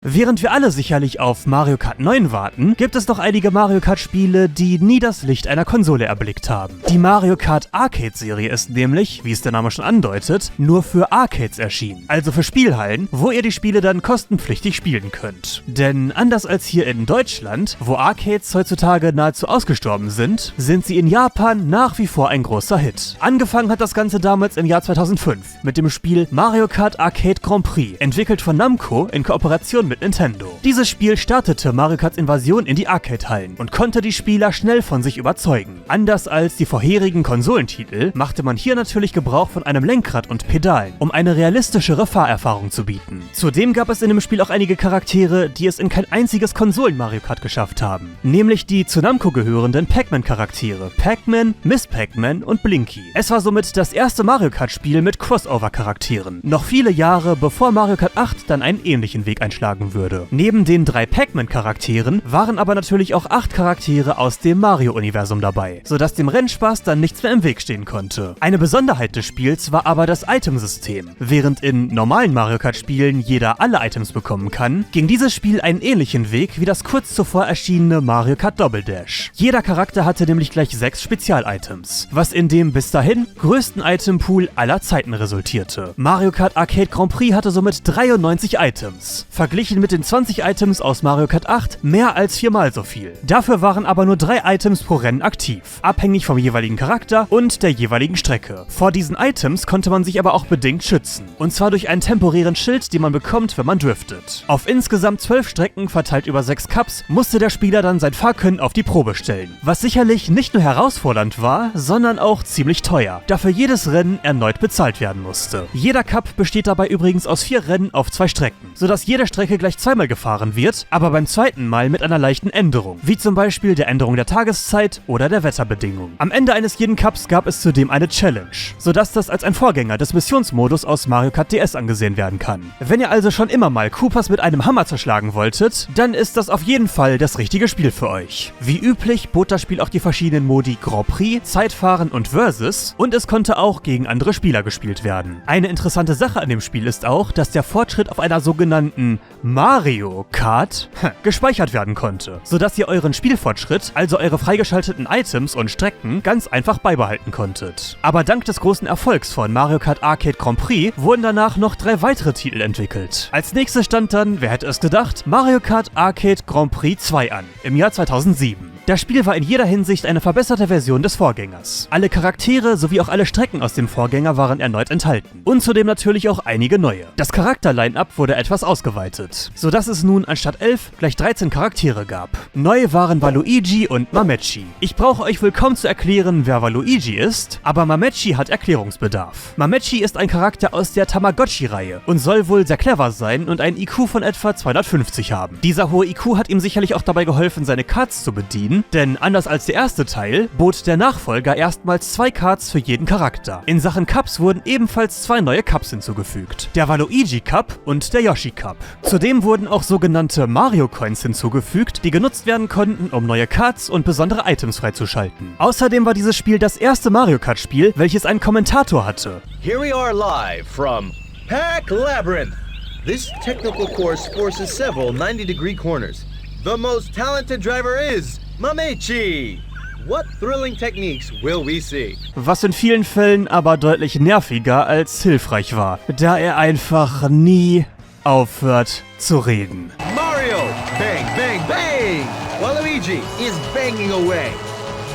Während wir alle sicherlich auf Mario Kart 9 warten, gibt es noch einige Mario Kart Spiele, die nie das Licht einer Konsole erblickt haben. Die Mario Kart Arcade Serie ist nämlich, wie es der Name schon andeutet, nur für Arcades erschienen, also für Spielhallen, wo ihr die Spiele dann kostenpflichtig spielen könnt. Denn anders als hier in Deutschland, wo Arcades heutzutage nahezu ausgestorben sind sie in Japan nach wie vor ein großer Hit. Angefangen hat das Ganze damals im Jahr 2005 mit dem Spiel Mario Kart Arcade Grand Prix, entwickelt von Namco in Kooperation mit Nintendo. Dieses Spiel startete Mario Karts Invasion in die Arcade-Hallen und konnte die Spieler schnell von sich überzeugen. Anders als die vorherigen Konsolentitel machte man hier natürlich Gebrauch von einem Lenkrad und Pedalen, um eine realistischere Fahrerfahrung zu bieten. Zudem gab es in dem Spiel auch einige Charaktere, die es in kein einziges Konsolen-Mario Kart geschafft haben, nämlich die zu Namco gehörenden Pac-Man-Charaktere, Pac-Man, Miss Pac-Man und Blinky. Es war somit das erste Mario Kart-Spiel mit Crossover-Charakteren, noch viele Jahre bevor Mario Kart 8 dann einen ähnlichen Weg einschlagen würde. Neben den 3 Pac-Man-Charakteren waren aber natürlich auch 8 Charaktere aus dem Mario-Universum dabei, sodass dem Rennspaß dann nichts mehr im Weg stehen konnte. Eine Besonderheit des Spiels war aber das Itemsystem. Während in normalen Mario Kart-Spielen jeder alle Items bekommen kann, ging dieses Spiel einen ähnlichen Weg wie das kurz zuvor erschienene Mario Kart Double Dash. Jeder Charakter hatte nämlich gleich 6 Spezial-Items, was in dem bis dahin größten Itempool aller Zeiten resultierte. Mario Kart Arcade Grand Prix hatte somit 93 Items. Verglichen mit den 20 Items aus Mario Kart 8 mehr als 4-mal so viel. Dafür waren aber nur 3 Items pro Rennen aktiv, abhängig vom jeweiligen Charakter und der jeweiligen Strecke. Vor diesen Items konnte man sich aber auch bedingt schützen, und zwar durch einen temporären Schild, den man bekommt, wenn man driftet. Auf insgesamt 12 Strecken, verteilt über 6 Cups, musste der Spieler dann sein Fahrkönnen auf die Probe stellen, was sicherlich nicht nur herausfordernd war, sondern auch ziemlich teuer, da für jedes Rennen erneut bezahlt werden musste. Jeder Cup besteht dabei übrigens aus 4 Rennen auf 2 Strecken, sodass jede Strecke gleich zweimal gefahren wird, aber beim zweiten Mal mit einer leichten Änderung, wie zum Beispiel der Änderung der Tageszeit oder der Wetterbedingungen. Am Ende eines jeden Cups gab es zudem eine Challenge, sodass das als ein Vorgänger des Missionsmodus aus Mario Kart DS angesehen werden kann. Wenn ihr also schon immer mal Koopas mit einem Hammer zerschlagen wolltet, dann ist das auf jeden Fall das richtige Spiel für euch. Wie üblich bot das Spiel auch die verschiedenen Modi Grand Prix, Zeitfahren und Versus, und es konnte auch gegen andere Spieler gespielt werden. Eine interessante Sache an dem Spiel ist auch, dass der Fortschritt auf einer sogenannten Mario Kart gespeichert werden konnte, sodass ihr euren Spielfortschritt, also eure freigeschalteten Items und Strecken, ganz einfach beibehalten konntet. Aber dank des großen Erfolgs von Mario Kart Arcade Grand Prix wurden danach noch 3 weitere Titel entwickelt. Als nächstes stand dann, wer hätte es gedacht, Mario Kart Arcade Grand Prix 2 an, im Jahr 2007. Das Spiel war in jeder Hinsicht eine verbesserte Version des Vorgängers. Alle Charaktere sowie auch alle Strecken aus dem Vorgänger waren erneut enthalten. Und zudem natürlich auch einige neue. Das Charakter-Line-Up wurde etwas ausgeweitet, sodass es nun anstatt 11 gleich 13 Charaktere gab. Neu waren Waluigi und Mamechi. Ich brauche euch wohl kaum zu erklären, wer Waluigi ist, aber Mamechi hat Erklärungsbedarf. Mamechi ist ein Charakter aus der Tamagotchi-Reihe und soll wohl sehr clever sein und ein IQ von etwa 250 haben. Dieser hohe IQ hat ihm sicherlich auch dabei geholfen, seine Cards zu bedienen, denn anders als der erste Teil, bot der Nachfolger erstmals 2 Cards für jeden Charakter. In Sachen Cups wurden ebenfalls 2 neue Cups hinzugefügt. Der Waluigi Cup und der Yoshi Cup. Zudem wurden auch sogenannte Mario Coins hinzugefügt, die genutzt werden konnten, um neue Cards und besondere Items freizuschalten. Außerdem war dieses Spiel das erste Mario Kart Spiel, welches einen Kommentator hatte. Here we are live from Pack Labyrinth. This technical course forces several 90-degree corners. The most talented driver is Mamechi! What thrilling techniques will we see? Was in vielen Fällen aber deutlich nerviger als hilfreich war, da er einfach nie aufhört zu reden. Mario! Bang, bang, bang! Waluigi is banging away.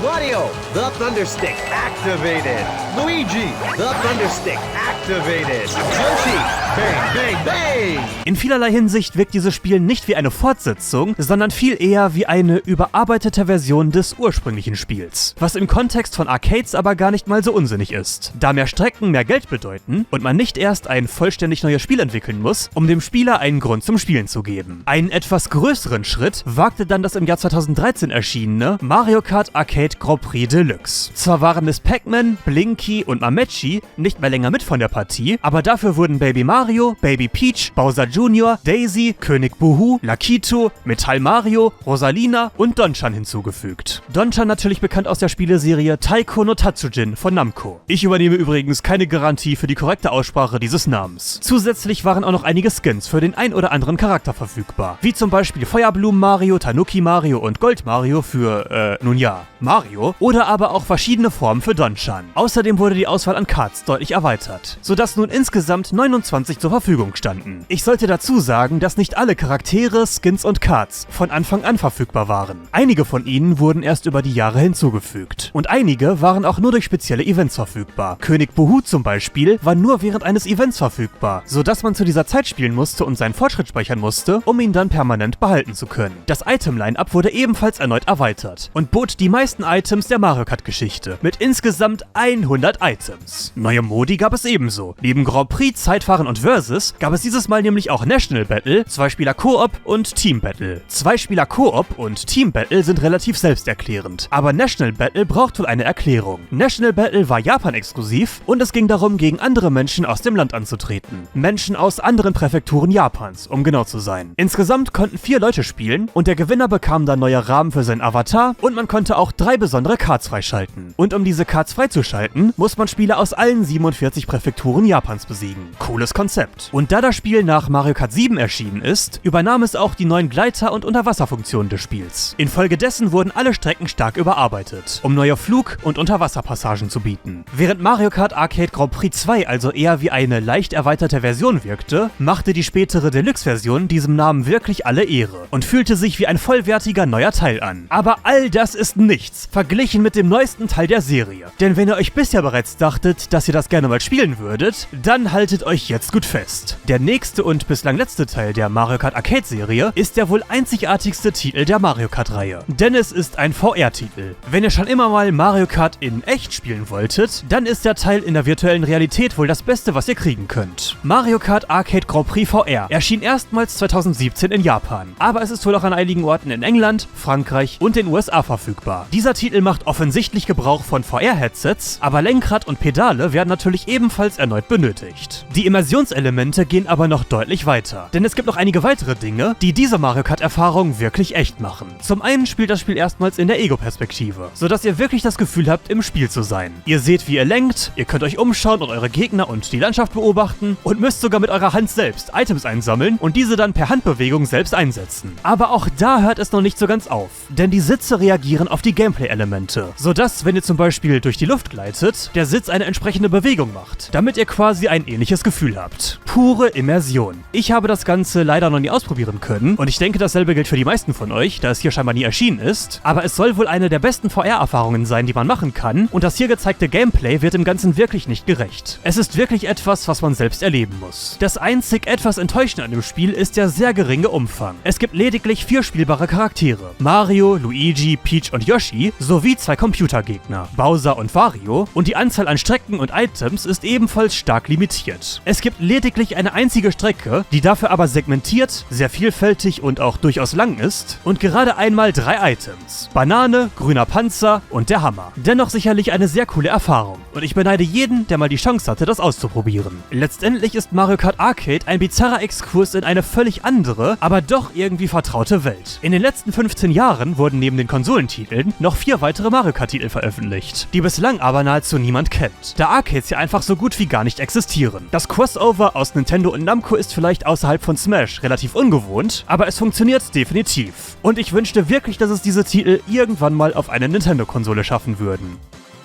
Wario, the Thunderstick activated. Luigi, the Thunderstick activated. Yoshi, bang, bang, bang! In vielerlei Hinsicht wirkt dieses Spiel nicht wie eine Fortsetzung, sondern viel eher wie eine überarbeitete Version des ursprünglichen Spiels. Was im Kontext von Arcades aber gar nicht mal so unsinnig ist, da mehr Strecken mehr Geld bedeuten und man nicht erst ein vollständig neues Spiel entwickeln muss, um dem Spieler einen Grund zum Spielen zu geben. Einen etwas größeren Schritt wagte dann das im Jahr 2013 erschienene Mario Kart Arcade Grand Prix Deluxe. Zwar waren Miss Pac-Man, Blinky und Mamechi nicht mehr länger mit von der Partie, aber dafür wurden Baby Mario Mario, Baby Peach, Bowser Jr., Daisy, König Boo-Hoo, Lakitu, Metall Mario, Rosalina und Don-chan hinzugefügt. Don-chan natürlich bekannt aus der Spieleserie Taiko no Tatsujin von Namco. Ich übernehme übrigens keine Garantie für die korrekte Aussprache dieses Namens. Zusätzlich waren auch noch einige Skins für den ein oder anderen Charakter verfügbar, wie zum Beispiel Feuerblumen Mario, Tanuki Mario und Gold Mario für, nun ja, Mario, oder aber auch verschiedene Formen für Don-chan. Außerdem wurde die Auswahl an Cards deutlich erweitert, sodass nun insgesamt 29 zur Verfügung standen. Ich sollte dazu sagen, dass nicht alle Charaktere, Skins und Cards von Anfang an verfügbar waren. Einige von ihnen wurden erst über die Jahre hinzugefügt. Und einige waren auch nur durch spezielle Events verfügbar. König Boo-Hoo zum Beispiel war nur während eines Events verfügbar, sodass man zu dieser Zeit spielen musste und seinen Fortschritt speichern musste, um ihn dann permanent behalten zu können. Das Item-Line-Up wurde ebenfalls erneut erweitert und bot die meisten Items der Mario Kart-Geschichte mit insgesamt 100 Items. Neue Modi gab es ebenso. Neben Grand Prix, Zeitfahren und Versus gab es dieses Mal nämlich auch National Battle, Zweispieler Koop und Team Battle. Zweispieler Koop und Team Battle sind relativ selbsterklärend, aber National Battle braucht wohl eine Erklärung. National Battle war Japan-exklusiv und es ging darum, gegen andere Menschen aus dem Land anzutreten. Menschen aus anderen Präfekturen Japans, um genau zu sein. Insgesamt konnten 4 Leute spielen und der Gewinner bekam dann neue Rahmen für seinen Avatar und man konnte auch 3 besondere Cards freischalten. Und um diese Cards freizuschalten, muss man Spieler aus allen 47 Präfekturen Japans besiegen. Cooles Konzept. Und da das Spiel nach Mario Kart 7 erschienen ist, übernahm es auch die neuen Gleiter- und Unterwasserfunktionen des Spiels. Infolgedessen wurden alle Strecken stark überarbeitet, um neue Flug- und Unterwasserpassagen zu bieten. Während Mario Kart Arcade Grand Prix 2 also eher wie eine leicht erweiterte Version wirkte, machte die spätere Deluxe-Version diesem Namen wirklich alle Ehre und fühlte sich wie ein vollwertiger neuer Teil an. Aber all das ist nichts, verglichen mit dem neuesten Teil der Serie. Denn wenn ihr euch bisher bereits dachtet, dass ihr das gerne mal spielen würdet, dann haltet euch jetzt gut fest. Der nächste und bislang letzte Teil der Mario Kart Arcade-Serie ist der wohl einzigartigste Titel der Mario Kart-Reihe. Denn es ist ein VR-Titel. Wenn ihr schon immer mal Mario Kart in echt spielen wolltet, dann ist der Teil in der virtuellen Realität wohl das Beste, was ihr kriegen könnt. Mario Kart Arcade Grand Prix VR erschien erstmals 2017 in Japan, aber es ist wohl auch an einigen Orten in England, Frankreich und den USA verfügbar. Dieser Titel macht offensichtlich Gebrauch von VR-Headsets, aber Lenkrad und Pedale werden natürlich ebenfalls erneut benötigt. Die Immersionselemente gehen aber noch deutlich weiter, denn es gibt noch einige weitere Dinge, die diese Mario Kart-Erfahrung wirklich echt machen. Zum einen spielt das Spiel erstmals in der Ego-Perspektive, sodass ihr wirklich das Gefühl habt, im Spiel zu sein. Ihr seht, wie ihr lenkt, ihr könnt euch umschauen und eure Gegner und die Landschaft beobachten und müsst sogar mit eurer Hand selbst Items einsammeln und diese dann per Handbewegung selbst einsetzen. Aber auch da hört es noch nicht so ganz auf, denn die Sitze reagieren auf die Gameplay-Elemente, sodass, wenn ihr zum Beispiel durch die Luft gleitet, der Sitz eine entsprechende Bewegung macht, damit ihr quasi ein ähnliches Gefühl habt. Pure Immersion. Ich habe das Ganze leider noch nie ausprobieren können und ich denke, dasselbe gilt für die meisten von euch, da es hier scheinbar nie erschienen ist, aber es soll wohl eine der besten VR-Erfahrungen sein, die man machen kann und das hier gezeigte Gameplay wird dem Ganzen wirklich nicht gerecht. Es ist wirklich etwas, was man selbst erleben muss. Das einzig etwas Enttäuschende an dem Spiel ist der sehr geringe Umfang. Es gibt lediglich 4 spielbare Charaktere. Mario, Luigi, Peach und Yoshi sowie 2 Computergegner, Bowser und Wario, und die Anzahl an Strecken und Items ist ebenfalls stark limitiert. Es gibt lediglich eine einzige Strecke, die dafür aber segmentiert, sehr vielfältig und auch durchaus lang ist und gerade einmal 3 Items. Banane, grüner Panzer und der Hammer. Dennoch sicherlich eine sehr coole Erfahrung und ich beneide jeden, der mal die Chance hatte, das auszuprobieren. Letztendlich ist Mario Kart Arcade ein bizarrer Exkurs in eine völlig andere, aber doch irgendwie vertraute Welt. In den letzten 15 Jahren wurden neben den Konsolentiteln noch 4 weitere Mario Kart-Titel veröffentlicht, die bislang aber nahezu niemand kennt, da Arcades ja einfach so gut wie gar nicht existieren. Das Crossover aus Nintendo und Namco ist vielleicht außerhalb von Smash relativ ungewohnt, aber es funktioniert definitiv. Und ich wünschte wirklich, dass es diese Titel irgendwann mal auf eine Nintendo-Konsole schaffen würden.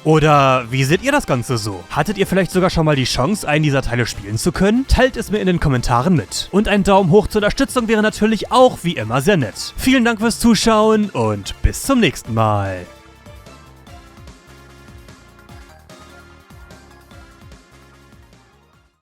Oder wie seht ihr das Ganze so? Hattet ihr vielleicht sogar schon mal die Chance, einen dieser Teile spielen zu können? Teilt es mir in den Kommentaren mit. Und ein Daumen hoch zur Unterstützung wäre natürlich auch wie immer sehr nett. Vielen Dank fürs Zuschauen und bis zum nächsten Mal.